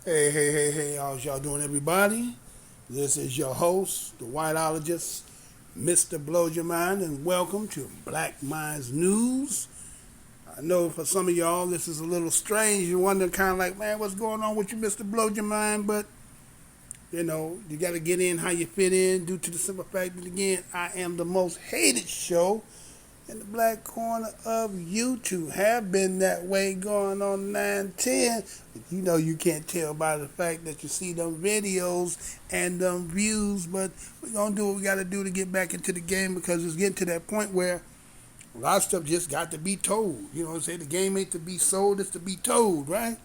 Hey, how's y'all doing, everybody? This is your host, the whiteologist, Mr. Blow Your Mind, and welcome to Black Minds News. I know for some of y'all this is a little strange. You're wondering kind of like, man, what's going on with you, Mr. Blow Your Mind? But, you got to get in how you fit in due to the simple fact that, again, I am the most hated show in the black corner of YouTube. Have been that way going on 9-10. But you can't tell by the fact that you see them videos and them views. But we're going to do what we got to do to get back into the game, because it's getting to that point where a lot of stuff just got to be told. You know what I'm saying? The game ain't to be sold, it's to be told, right?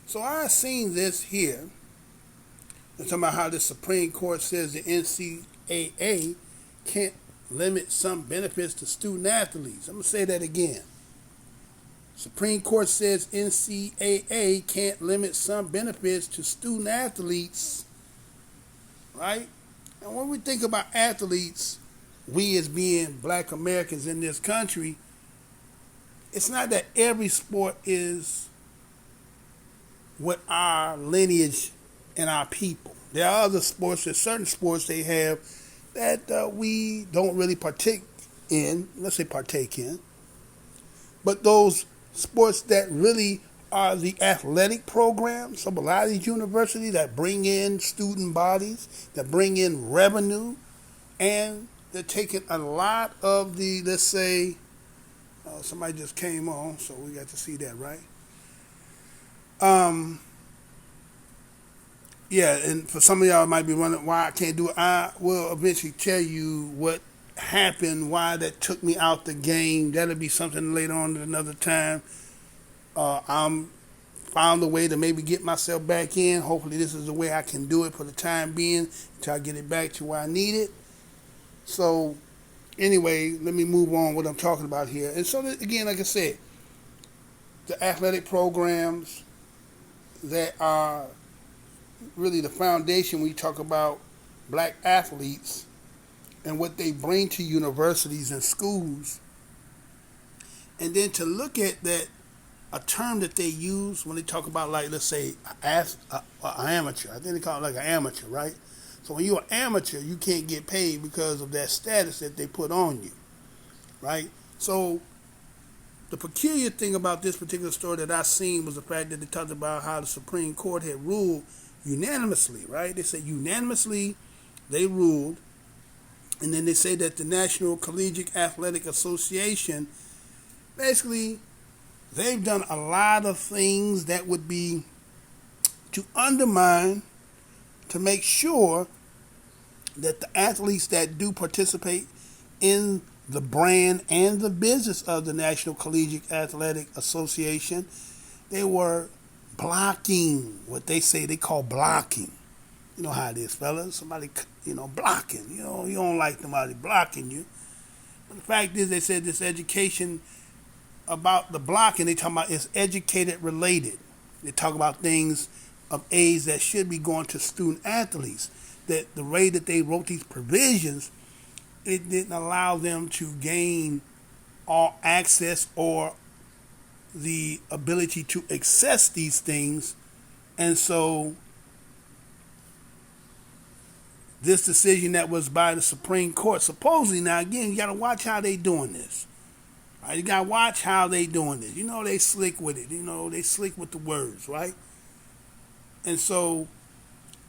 So I seen this here. I'm talking about how the Supreme Court says the NCAA can't limit some benefits to student athletes. I'm going to say that again. Supreme Court says NCAA can't limit some benefits to student athletes, right? And when we think about athletes, we as being black Americans in this country, it's not that every sport is what our lineage and our people. There are other sports, there's certain sports they have that we don't really partake in, but those sports that really are the athletic programs of a lot of these universities that bring in student bodies, that bring in revenue, and they're taking a lot of the, let's say, somebody just came on, so we got to see that, right? Yeah, and for some of y'all might be wondering why I can't do it. I will eventually tell you what happened, why that took me out the game. That'll be something later on at another time. I'm found a way to maybe get myself back in. Hopefully this is the way I can do it for the time being until I get it back to where I need it. So anyway, let me move on what I'm talking about here. And so again, like I said, the athletic programs that are really the foundation when you talk about black athletes and what they bring to universities and schools. And then to look at that, a term that they use when they talk about, like, let's say, an amateur. I think they call it like an amateur, right? So when you're an amateur, you can't get paid because of that status that they put on you, right? So the peculiar thing about this particular story that I seen was the fact that they talked about how the Supreme Court had ruled unanimously, right? They said unanimously they ruled, and then they say that the National Collegiate Athletic Association, basically, they've done a lot of things that would be to undermine, to make sure that the athletes that do participate in the brand and the business of the National Collegiate Athletic Association, they were blocking, what they say they call blocking. You know how it is, fellas. Somebody, blocking. You don't like somebody blocking you. But the fact is, they said this education about the blocking, they talk about it's educated related. They talk about things of age that should be going to student athletes. That the way that they wrote these provisions, it didn't allow them to gain all access or the ability to access these things. And so this decision that was by the Supreme Court, supposedly, now again, you got to watch how they doing this. Right? You got to watch how they doing this. They slick with it. They slick with the words, right? And so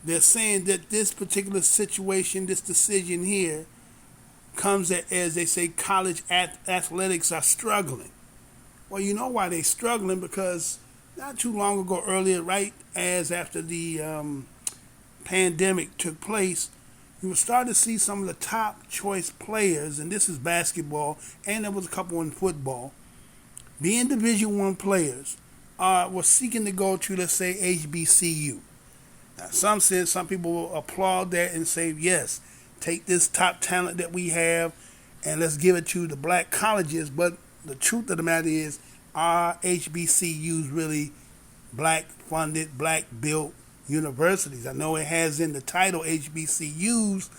they're saying that this particular situation, this decision here, comes as they say, college athletics are struggling. Well, you know why they're struggling, because not too long ago, earlier, right as after the pandemic took place, you were starting to see some of the top choice players, and this is basketball, and there was a couple in football, being Division I players, were seeking to go to, let's say, HBCU. Now, some people will applaud that and say, yes, take this top talent that we have and let's give it to the black colleges. But the truth of the matter is, are HBCUs really black funded, black built universities? I know it has in the title HBCUs,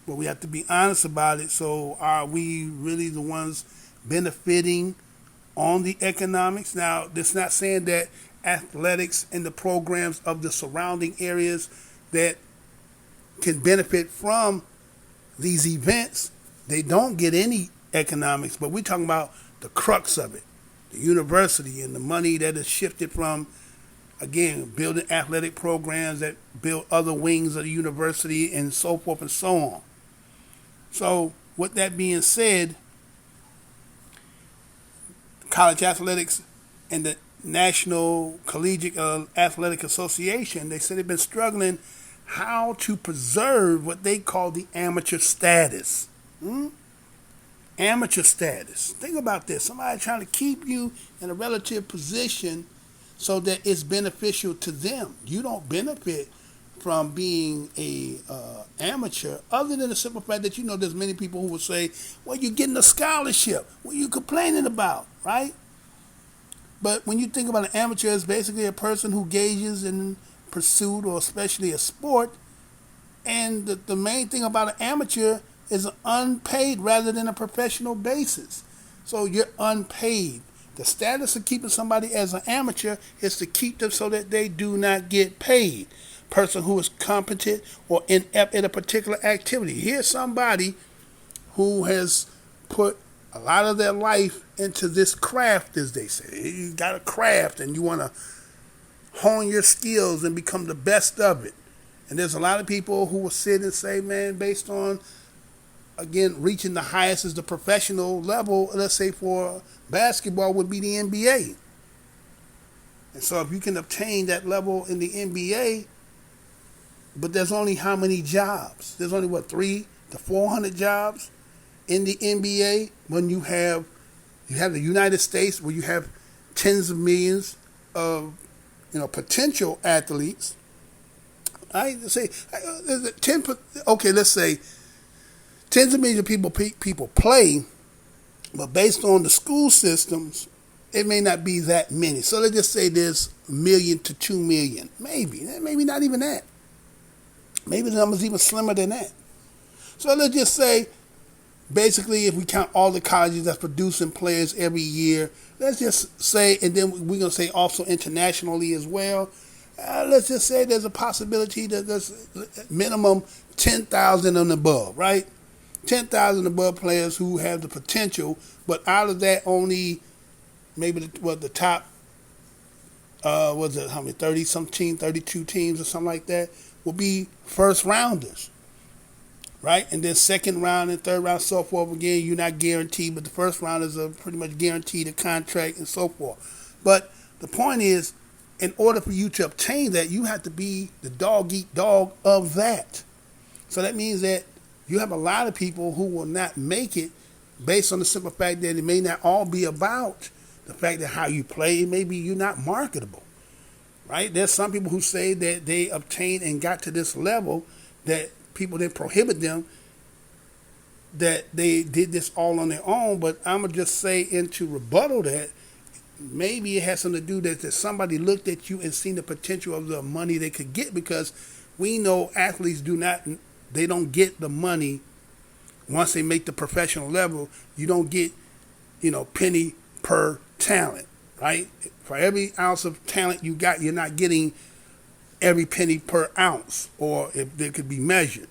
but we have to be honest about it. So are we really the ones benefiting on the economics? Now, that's not saying that athletics and the programs of the surrounding areas that can benefit from these events, they don't get any economics. But we're talking about the crux of it, the university and the money that is shifted from, again, building athletic programs that build other wings of the university and so forth and so on. So with that being said, college athletics and the National Collegiate Athletic Association, they said they've been struggling how to preserve what they call the amateur status. Amateur status. Think about this. Somebody trying to keep you in a relative position so that it's beneficial to them. You don't benefit from being a amateur, other than the simple fact that there's many people who will say, well, you're getting a scholarship. What are you complaining about, right? But when you think about an amateur, it's basically a person who engages in pursuit or especially a sport. And the main thing about an amateur is an unpaid rather than a professional basis. So you're unpaid. The status of keeping somebody as an amateur is to keep them so that they do not get paid. Person who is competent or inept in a particular activity. Here's somebody who has put a lot of their life into this craft, as they say. You got a craft and you want to hone your skills and become the best of it. And there's a lot of people who will sit and say, man, based on, again, reaching the highest is the professional level, let's say for basketball would be the NBA. And so if you can obtain that level in the NBA, but there's only how many jobs? There's only, 300 to 400 jobs in the NBA when you have the United States where you have tens of millions of potential athletes. I say let's say tens of millions of people play, but based on the school systems, it may not be that many. So let's just say there's 1 million to 2 million, maybe not even that. Maybe the number's even slimmer than that. So let's just say, basically, if we count all the colleges that's producing players every year, let's just say, and then we're going to say also internationally as well, let's just say there's a possibility that there's minimum 10,000 and above, right? 10,000 above players who have the potential, but out of that only maybe the top, 30-some teams, 32 teams or something like that, will be first rounders, right? And then second round and third round, so forth. Again, you're not guaranteed, but the first rounders are pretty much guaranteed a contract and so forth. But the point is, in order for you to obtain that, you have to be the dog-eat dog of that. So that means that you have a lot of people who will not make it based on the simple fact that it may not all be about the fact that how you play. Maybe you're not marketable. Right? There's some people who say that they obtained and got to this level that people didn't prohibit them, that they did this all on their own. But I'm going to just say, and to rebuttal that, maybe it has something to do that somebody looked at you and seen the potential of the money they could get, because we know athletes don't get the money once they make the professional level. You don't get, penny per talent, right? For every ounce of talent you got, you're not getting every penny per ounce, or if they could be measured.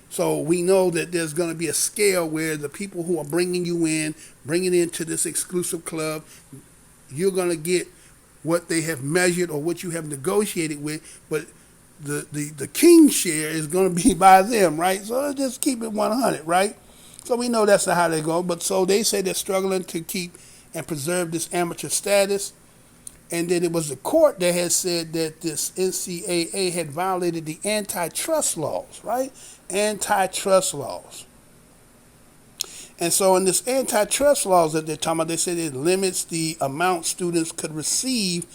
So we know that there's going to be a scale where the people who are bringing into this exclusive club, you're going to get what they have measured or what you have negotiated with, but the king share is going to be by them, right? So let's just keep it 100, right? So we know that's how they go. But so they say they're struggling to keep and preserve this amateur status. And then it was the court that had said that this NCAA had violated the antitrust laws, right? Antitrust laws. And so in this antitrust laws that they're talking about, they said it limits the amount students could receive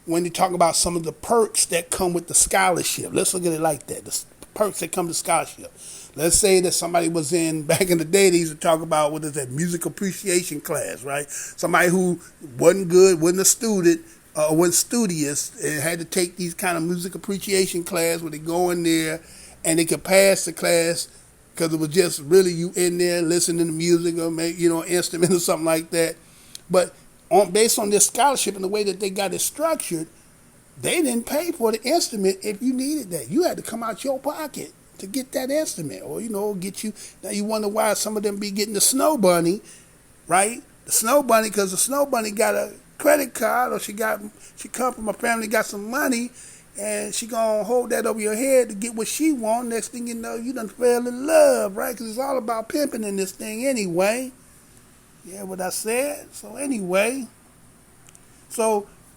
when you talk about some of the perks that come with the scholarship. Let's look at it like that. The perks that come to scholarship. Let's say that somebody was back in the day, they used to talk about, music appreciation class, right? Somebody who wasn't good, wasn't a student, wasn't studious, and had to take these kind of music appreciation class where they go in there and they could pass the class because it was just really you in there listening to music or maybe, an instrument or something like that. But based on this scholarship and the way that they got it structured, they didn't pay for the instrument if you needed that. You had to come out your pocket to get that instrument, or get you. Now you wonder why some of them be getting the snow bunny, right? The snow bunny, because the snow bunny got a credit card, or she come from a family got some money, and she gonna hold that over your head to get what she want. Next thing you know, you done fell in love, right? Because it's all about pimping in this thing anyway. Yeah, what I said. So anyway,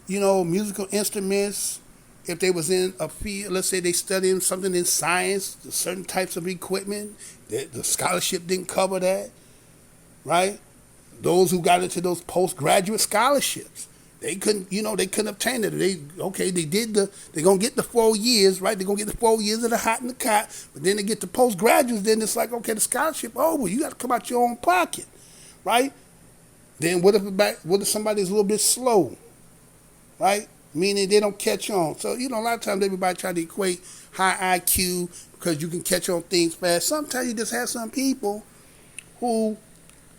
musical instruments, if they was in a field, let's say they studying something in science, certain types of equipment, the scholarship didn't cover that, right? Those who got into those postgraduate scholarships, they couldn't obtain it. They're gonna get the 4 years, right? They're gonna get the 4 years of the hot and the cot, but then they get the postgraduates, then it's like, okay, the scholarship over, you got to come out your own pocket, right? Then what if somebody's a little bit slow, right? Meaning they don't catch on. So, a lot of times everybody try to equate high IQ because you can catch on things fast. Sometimes you just have some people who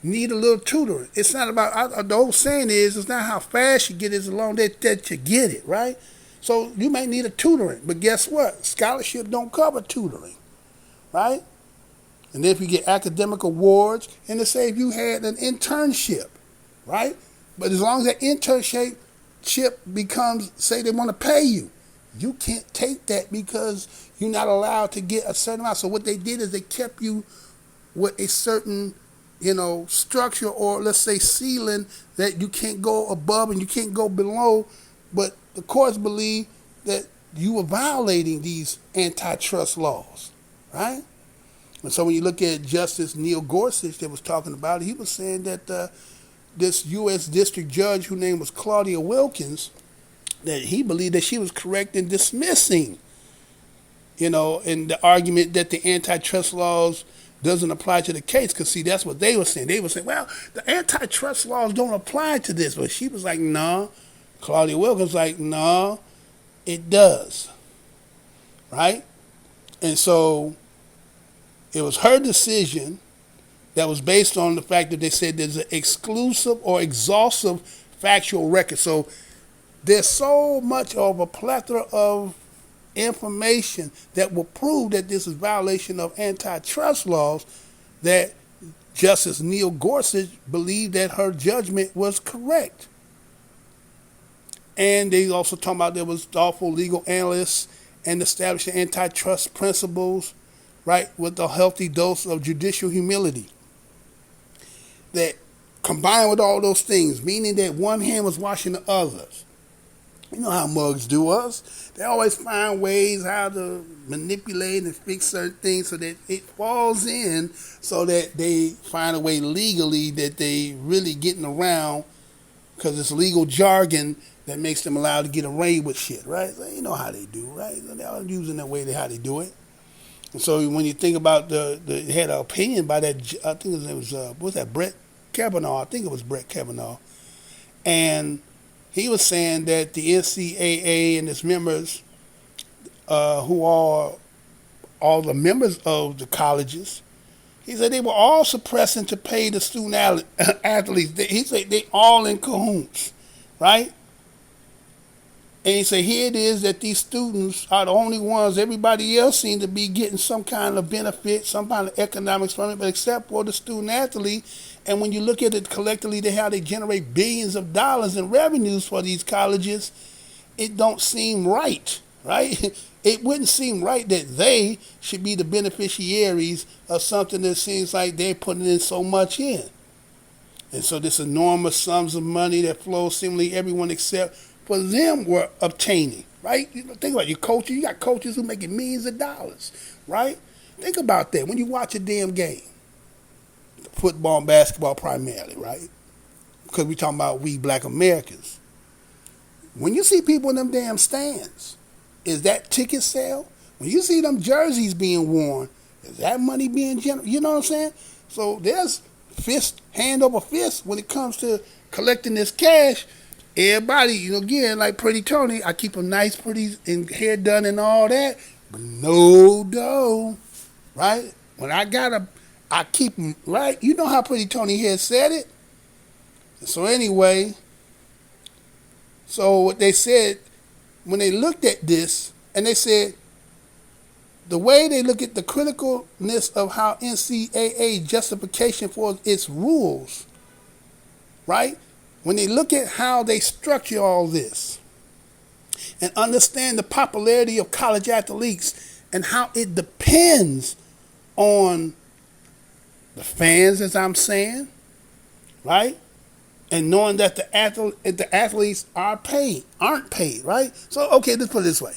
need a little tutoring. It's not about, the old saying is, it's not how fast you get it, it's as long that you get it, right? So you may need a tutoring, but guess what? Scholarship don't cover tutoring, right? And then if you get academic awards, and let's say if you had an internship, right? But as long as that internship becomes, say they want to pay you, you can't take that because you're not allowed to get a certain amount. So what they did is they kept you with a certain, structure, or let's say ceiling, that you can't go above and you can't go below. But the courts believe that you were violating these antitrust laws, right? And so when you look at Justice Neil Gorsuch that was talking about it, he was saying that this U.S. district judge, whose name was Claudia Wilkins, that he believed that she was correct in dismissing, in the argument that the antitrust laws doesn't apply to the case. Because, see, that's what they were saying. They were saying, well, the antitrust laws don't apply to this. But she was like, no. Claudia Wilkins was like, no, it does. Right? And so it was her decision that was based on the fact that they said there's an exclusive or exhaustive factual record. So there's so much of a plethora of information that will prove that this is violation of antitrust laws that Justice Neil Gorsuch believed that her judgment was correct. And they also talking about there was thoughtful legal analysts and establishing antitrust principles, right, with a healthy dose of judicial humility. That combined with all those things, meaning that one hand was washing the others. You know how mugs do us. They always find ways how to manipulate and fix certain things so that it falls in, so that they find a way legally that they really getting around, because it's legal jargon that makes them allowed to get away with shit, right? So you know how they do, right? They're all using that way how they do it. And so when you think about they had an opinion by that, I think it was, what's that, Brett Kavanaugh? I think it was Brett Kavanaugh. And he was saying that the NCAA and its members, who are all the members of the colleges, he said they were all suppressing to pay the student athletes. He said they all in cahoots, right? And he said, here it is that these students are the only ones, everybody else seems to be getting some kind of benefit, some kind of economics from it, but except for the student athlete. And when you look at it collectively, how they generate billions of dollars in revenues for these colleges, it don't seem right, right? It wouldn't seem right that they should be the beneficiaries of something that seems like they're putting in so much in. And so this enormous sums of money that flows seemingly everyone except for them were obtaining, right? Think about your coaches. You got coaches who making millions of dollars, right? Think about that when you watch a damn game. Football and basketball primarily, right? Because we talking about we black Americans. When you see people in them damn stands, is that ticket sale? When you see them jerseys being worn, is that money being generated? You know what I'm saying? So there's hand over fist when it comes to collecting this cash. Everybody, again, like Pretty Tony, I keep them nice, pretty, and hair done and all that, but no dough, right? When I keep them right. You know how Pretty Tony here said it. So anyway, So what they said when they looked at this, and they said the way they look at the criticalness of how NCAA justification for its rules, right? When they look at how they structure all this and understand the popularity of college athletes and how it depends on the fans, as I'm saying, right? And knowing that the athletes aren't paid, right? So, okay, let's put it this way.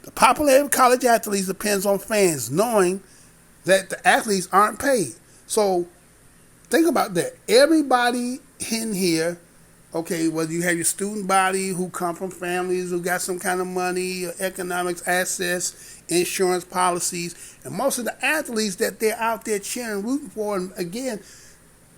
The popularity of college athletes depends on fans knowing that the athletes aren't paid. So, think about that. Everybody in here, okay, whether you have your student body who come from families who got some kind of money, economics, assets, insurance policies, and most of the athletes that they're out there cheering, rooting for, and again,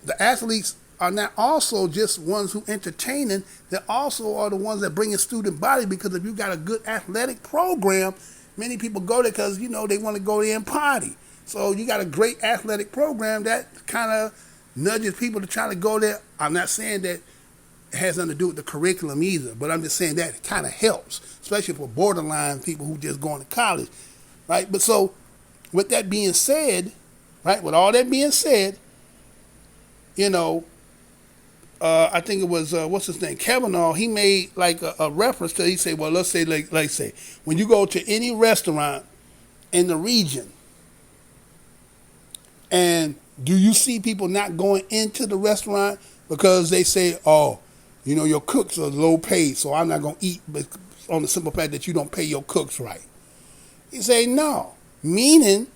the athletes are not also just ones who entertaining, they also are the ones that bring in student body, because if you got a good athletic program, many people go there because, you know, they want to go there and party. So you got a great athletic program that kind of nudges people to try to go there. I'm not saying that it has nothing to do with the curriculum either, but I'm just saying that it kind of helps, especially for borderline people who just going to college, right? But so with that being said, right, with all that being said, you know, I think it was, what's his name, Kavanaugh, he made like a reference to, he said, well, let's say, like say, when you go to any restaurant in the region, and do you see people not going into the restaurant because they say, oh, you know, your cooks are low paid, so I'm not going to eat on the simple fact that you don't pay your cooks right. He say, no, meaning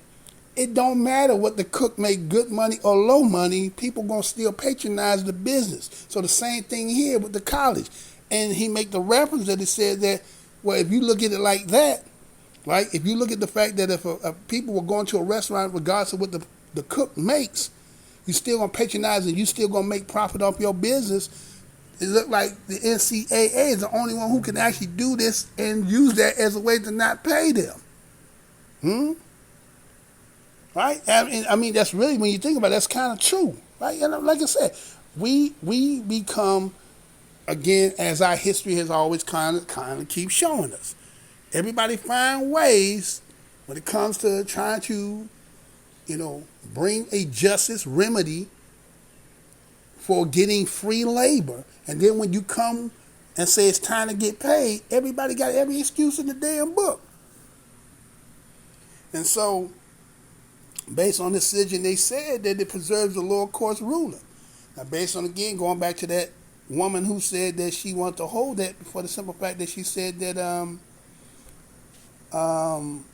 it don't matter what the cook make, good money or low money, people going to still patronize the business. So the same thing here with the college. And he make the reference that he said that, well, if you look at it like that, right, if you look at the fact that if people were going to a restaurant regardless of what the cook makes, you still going to patronize and you still going to make profit off your business. It look like the NCAA is the only one who can actually do this and use that as a way to not pay them. Right? I mean, that's really, when you think about it, that's kind of true. Right? And like I said, we become, again, as our history has always kind of keep showing us. Everybody find ways when it comes to trying to, you know, bring a justice remedy for getting free labor. And then when you come and say it's time to get paid, everybody got every excuse in the damn book. And so, based on the decision, they said that it preserves the lower court's ruling. Now, based on, again, going back to that woman who said that she wanted to hold that for the simple fact that she said that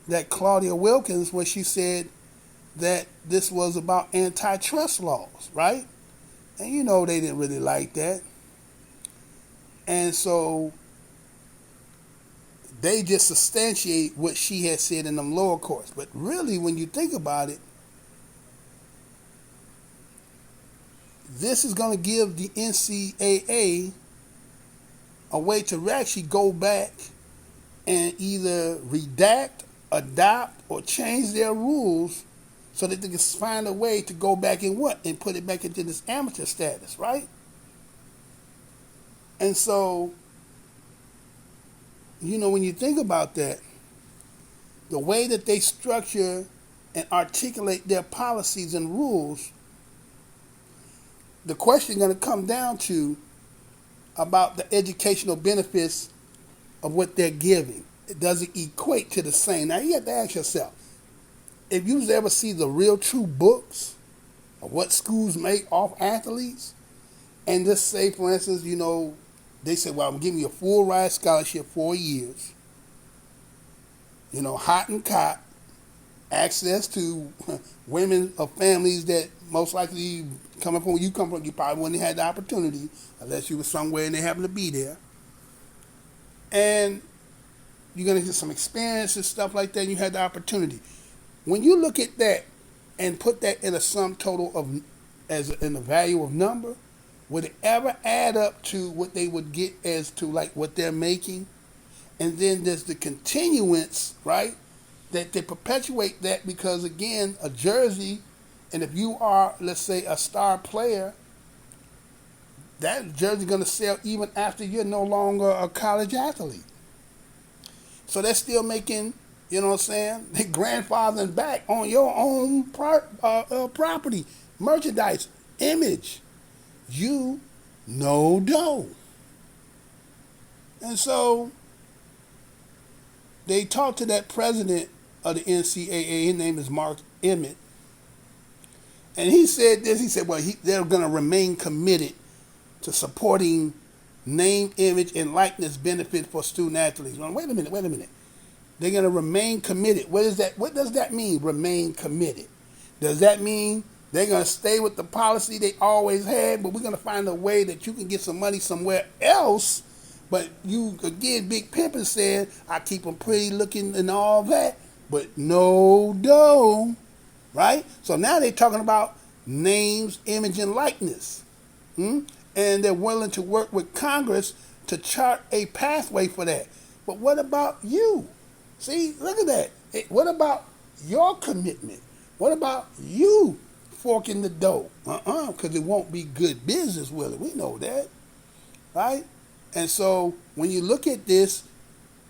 that Claudia Wilkins, where she said that this was about antitrust laws, right? And you know they didn't really like that. And so they just substantiate what she had said in them lower courts. But really, when you think about it, this is going to give the NCAA a way to actually go back and either redact, adopt, or change their rules so that they can find a way to go back and and put it back into this amateur status, right? And so, you know, when you think about that, the way that they structure and articulate their policies and rules, the question is going to come down to about the educational benefits of what they're giving. It doesn't equate to the same. Now, you have to ask yourself, if you ever see the real true books of what schools make off athletes, and just say, for instance, you know, they say, well, I'm giving you a full ride scholarship 4 years, you know, hot and cot, access to women of families that most likely coming from where you come from, you probably wouldn't have had the opportunity unless you were somewhere and they happen to be there. And you're going to get some experience and stuff like that, and you had the opportunity. When you look at that and put that in a sum total of, in the value of number, would it ever add up to what they would get as to like what they're making? And then there's the continuance, right? That they perpetuate that because, again, a jersey, and if you are, let's say, a star player, that jersey is going to sell even after you're no longer a college athlete. So they're still making, you know what I'm saying, they grandfathering back on your own property, merchandise, image. You no dough. And so they talked to that president of the NCAA. His name is Mark Emmett. And he said this. He said, well, they're going to remain committed to supporting name, image, and likeness benefit for student athletes. Well, wait a minute. They're going to remain committed. What is that? What does that mean, remain committed? Does that mean they're going to stay with the policy they always had, but we're going to find a way that you can get some money somewhere else? But you, again, Big Pimpin said, I keep them pretty looking and all that, but no dough, right? So now they're talking about names, image, and likeness. And they're willing to work with Congress to chart a pathway for that. But what about you? See, look at that. What about your commitment? What about you forking the dough? Because it won't be good business, will it? We know that, right? And so when you look at this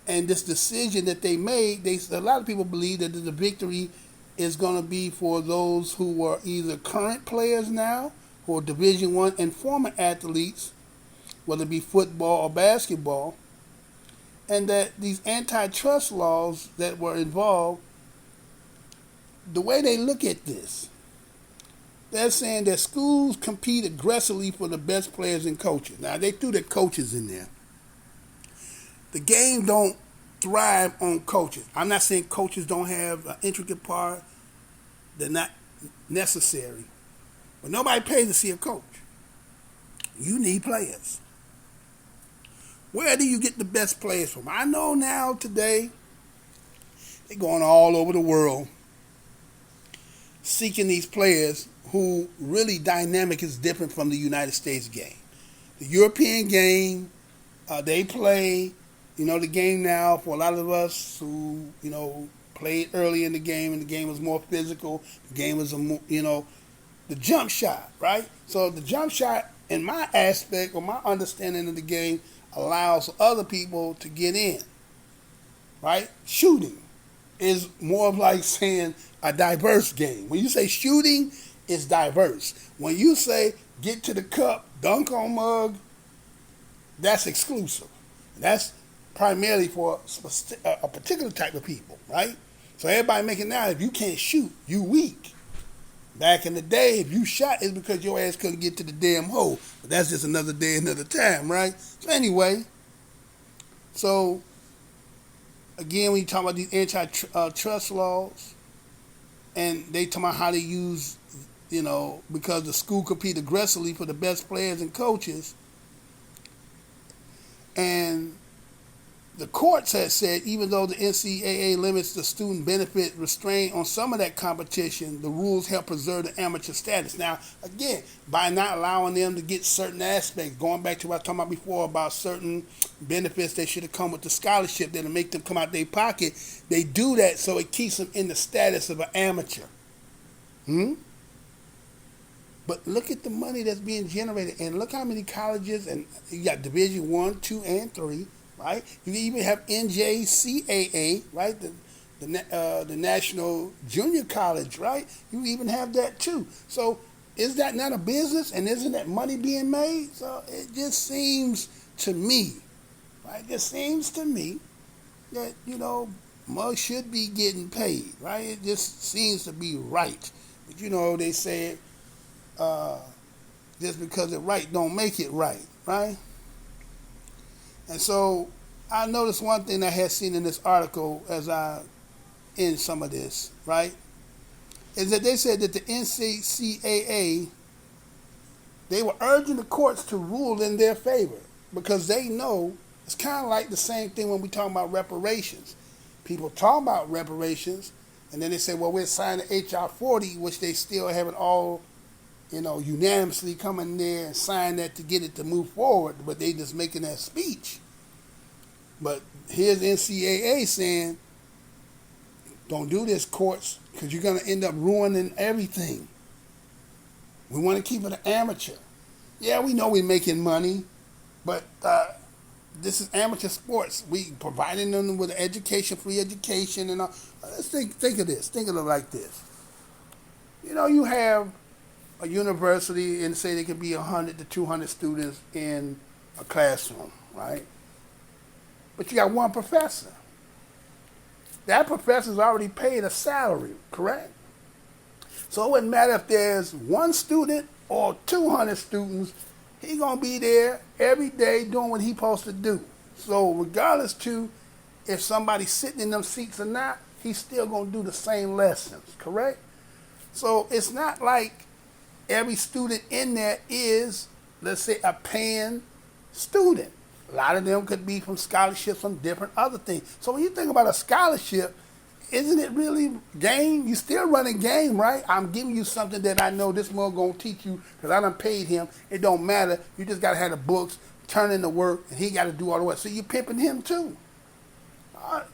and this decision that they made, a lot of people believe that the victory is going to be for those who are either current players now, who are Division I and former athletes, whether it be football or basketball, and that these antitrust laws that were involved, the way they look at this, they're saying that schools compete aggressively for the best players and coaches. Now, they threw the coaches in there. The game don't thrive on coaches. I'm not saying coaches don't have an intricate part. They're not necessary. But nobody pays to see a coach. You need players. Where do you get the best players from? I know now today they're going all over the world seeking these players who really dynamic is different from the United States game. The European game, they play, the game now for a lot of us who, played early in the game and the game was more physical. The game was, the jump shot, right? So the jump shot, in my aspect or my understanding of the game, allows other people to get in, right? Shooting is more of like saying a diverse game. When you say shooting, it's diverse. When you say get to the cup, dunk on mug, that's exclusive. That's primarily for a particular type of people, right? So everybody making now, if you can't shoot, you weak. Back in the day, if you shot, it's because your ass couldn't get to the damn hole. But that's just another day, another time, right? So anyway, again, when you talk about these antitrust laws, and they talk about how they use, because the school compete aggressively for the best players and coaches, and the courts have said, even though the NCAA limits the student benefit restraint on some of that competition, the rules help preserve the amateur status. Now, again, by not allowing them to get certain aspects, going back to what I was talking about before about certain benefits that should have come with the scholarship that'll make them come out their pocket, they do that so it keeps them in the status of an amateur. But look at the money that's being generated, and look how many colleges, and you got Division I, II, and III, right? You even have NJCAA, right? The National Junior College, right? You even have that too. So is that not a business, and isn't that money being made? So it just seems to me, right? It just seems to me that, Mug should be getting paid, right? It just seems to be right. But they say just because it's right don't make it right, right? And so I noticed one thing I had seen in this article as I end some of this, right, is that they said that the NCAA, they were urging the courts to rule in their favor because they know it's kind of like the same thing when we talk about reparations. People talk about reparations, and then they say, well, we're signing H.R. 40, which they still haven't all unanimously come in there and sign that to get it to move forward, but they just making that speech. But here's NCAA saying, don't do this, courts, because you're going to end up ruining everything. We want to keep it an amateur. Yeah, we know we're making money, but this is amateur sports. We providing them with education, free education, and all. Let's think of this. Think of it like this. You know, you have a university, and say there could be 100 to 200 students in a classroom, right? But you got one professor. That professor's already paid a salary, correct? So it wouldn't matter if there's one student or 200 students. He's going to be there every day doing what he's supposed to do. So regardless to if somebody's sitting in them seats or not, he's still going to do the same lessons, correct? So it's not like every student in there is, let's say, a paying student. A lot of them could be from scholarships, from different other things. So when you think about a scholarship, isn't it really game? You still running game, right? I'm giving you something that I know this more going to teach you because I done paid him. It don't matter. You just got to have the books, turn in the work, and he got to do all the work. So you're pimping him too.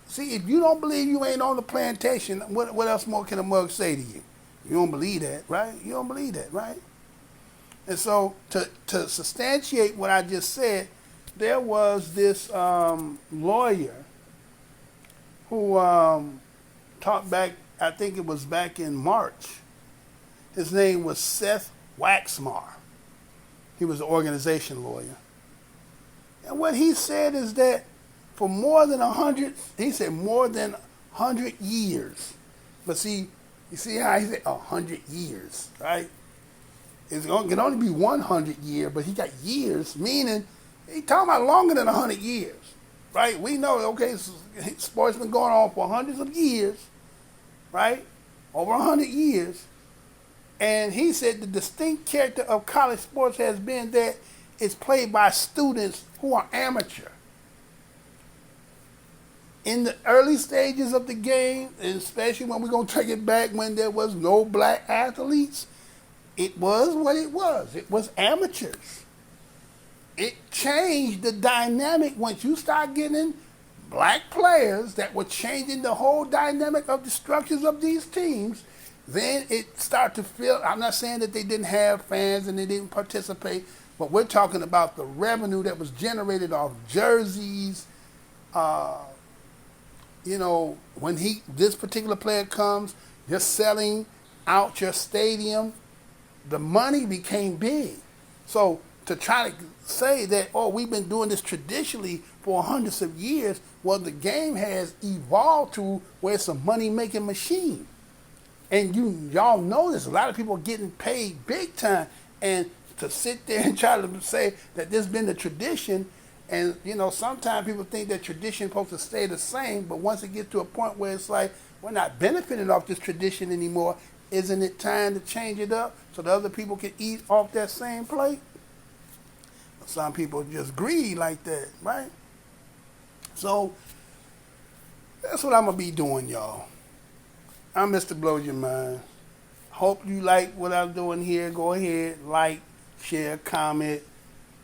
See, if you don't believe you ain't on the plantation, what else more can a mug say to you? You don't believe that, right? You don't believe that, right? And so to substantiate what I just said, there was this lawyer who talked back, I think it was back in March. His name was Seth Waxmar. He was an organization lawyer. And what he said is that for more than 100, he said more than 100 years. But see, you see how he said 100 years, right? It can only be 100 year, but he got years, meaning he talking about longer than 100 years, right? We know, okay, sports been going on for hundreds of years, right? Over 100 years. And he said the distinct character of college sports has been that it's played by students who are amateur. In the early stages of the game, and especially when we're going to take it back when there was no black athletes, it was what it was. It was amateurs. It changed the dynamic once you start getting black players that were changing the whole dynamic of the structures of these teams. Then it started to feel, I'm not saying that they didn't have fans and they didn't participate, but we're talking about the revenue that was generated off jerseys. You know, when this particular player comes, you're selling out your stadium, the money became big. So to try to say that, oh, we've been doing this traditionally for hundreds of years, well, the game has evolved to where it's a money-making machine. And y'all know this. A lot of people are getting paid big time. And to sit there and try to say that this has been the tradition, and, you know, sometimes people think that tradition is supposed to stay the same, but once it gets to a point where it's like, we're not benefiting off this tradition anymore, isn't it time to change it up so the other people can eat off that same plate? Some people just greedy like that, right? So that's what I'm going to be doing, y'all. I'm Mr. Blow Your Mind. Hope you like what I'm doing here. Go ahead, like, share, comment.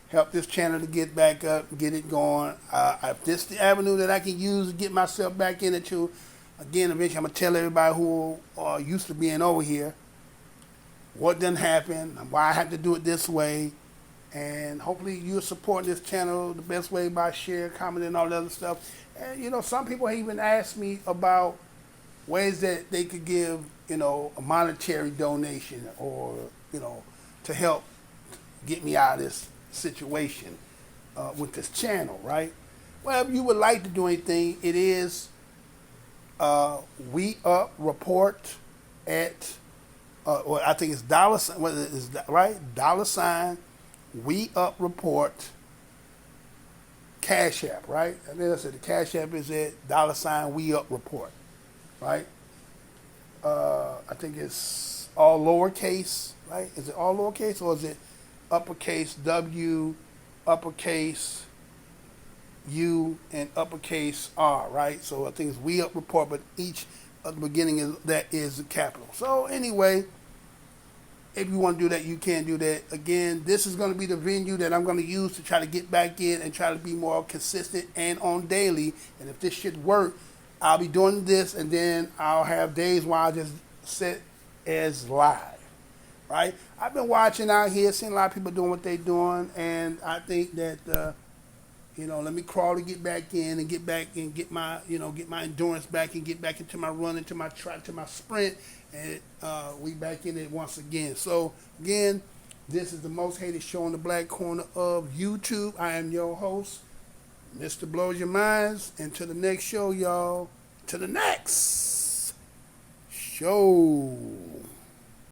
Help this channel to get back up, get it going. If this is the avenue that I can use to get myself back in it too, again, eventually I'm going to tell everybody who are used to being over here what done happened, why I have to do it this way, and hopefully you're supporting this channel the best way by share, comment, and all that other stuff. And, you know, some people even asked me about ways that they could give, you know, a monetary donation or, you know, to help get me out of this situation with this channel, right? Well, if you would like to do anything, it is We Up Report at, or I think it's dollar sign, what is that, right? $ We Up Report Cash App, right? I think I said the Cash App is at $ We Up Report, right? I think it's all lowercase, right? Is it all lowercase or is it uppercase W, uppercase U, and uppercase R, right? So I think it's We Up Report, but each at the beginning is the capital. So anyway, if you want to do that, you can do that. Again, this is going to be the venue that I'm going to use to try to get back in and try to be more consistent and on daily. And if this should work, I'll be doing this, and then I'll have days where I just sit as live. right? I've been watching out here, seeing a lot of people doing what they're doing, and I think that let me crawl to get back in and get my get my endurance back and get back into my run, into my track, to my sprint, and we back in it once again. So again, this is the most hated show in the black corner of YouTube. I am your host, Mr. Blows Your Minds, and to the next show, y'all. To the next show.